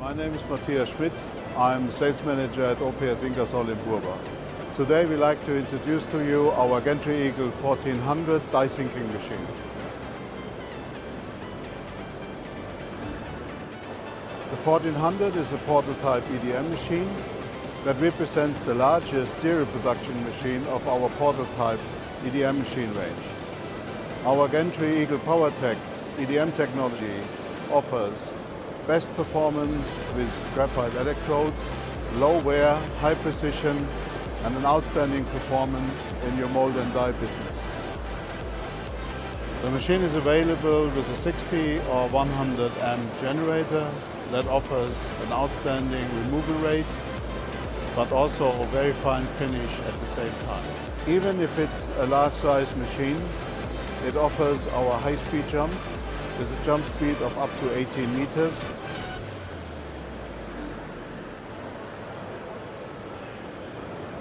My name is Matthias Schmidt. I'm sales manager at OPS-INGERSOLL in Burba. Today we'd like to introduce to you our GANTRY EAGLE 1400 die sinking machine. The 1400 is a prototype EDM machine that represents the largest serial production machine of our prototype EDM machine range. Our GANTRY EAGLE PowerTech EDM technology offers best performance with graphite electrodes, low wear, high precision, and an outstanding performance in your mold and die business. The machine is available with a 60 or 100 amp generator that offers an outstanding removal rate, but also a very fine finish at the same time. Even if it's a large size machine, it offers our high-speed jump with a jump speed of up to 18 meters.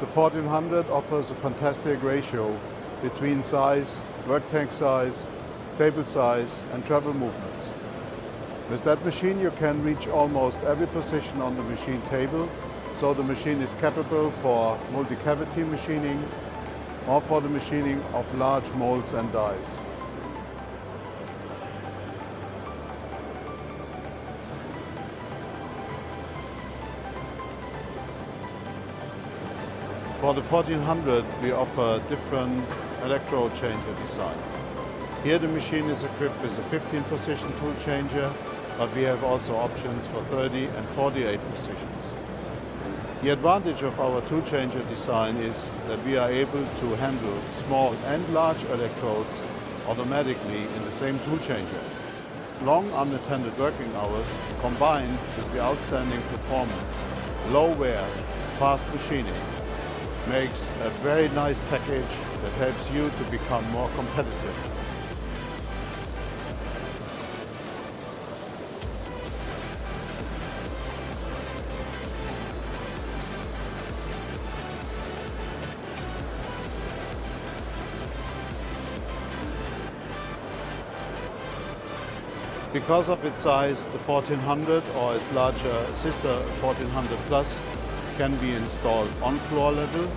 The 1400 offers a fantastic ratio between size, work tank size, table size and travel movements. With that machine you can reach almost every position on the machine table, so the machine is capable for multi-cavity machining or for the machining of large molds and dies. For the 1400 we offer different electrode changer designs. Here the machine is equipped with a 15 position tool changer, but we have also options for 30 and 48 positions. The advantage of our tool changer design is that we are able to handle small and large electrodes automatically in the same tool changer. Long unattended working hours combined with the outstanding performance, low wear, fast machining makes a very nice package that helps you to become more competitive. Because of its size, the 1400 or its larger sister 1400 Plus can be installed on floor level,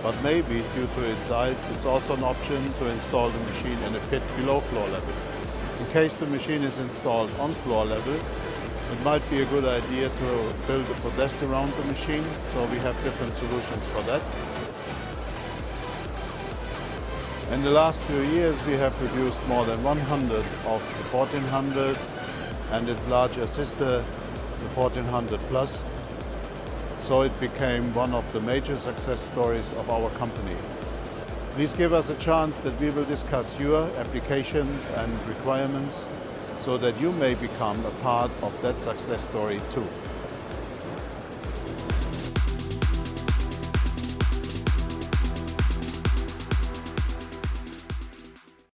but maybe due to its size, it's also an option to install the machine in a pit below floor level. In case the machine is installed on floor level, it might be a good idea to build a podest around the machine, so we have different solutions for that. In the last few years we have produced more than 100 of the 1400 and its larger sister, the 1400 Plus. So it became one of the major success stories of our company. Please give us a chance that we will discuss your applications and requirements so that you may become a part of that success story too.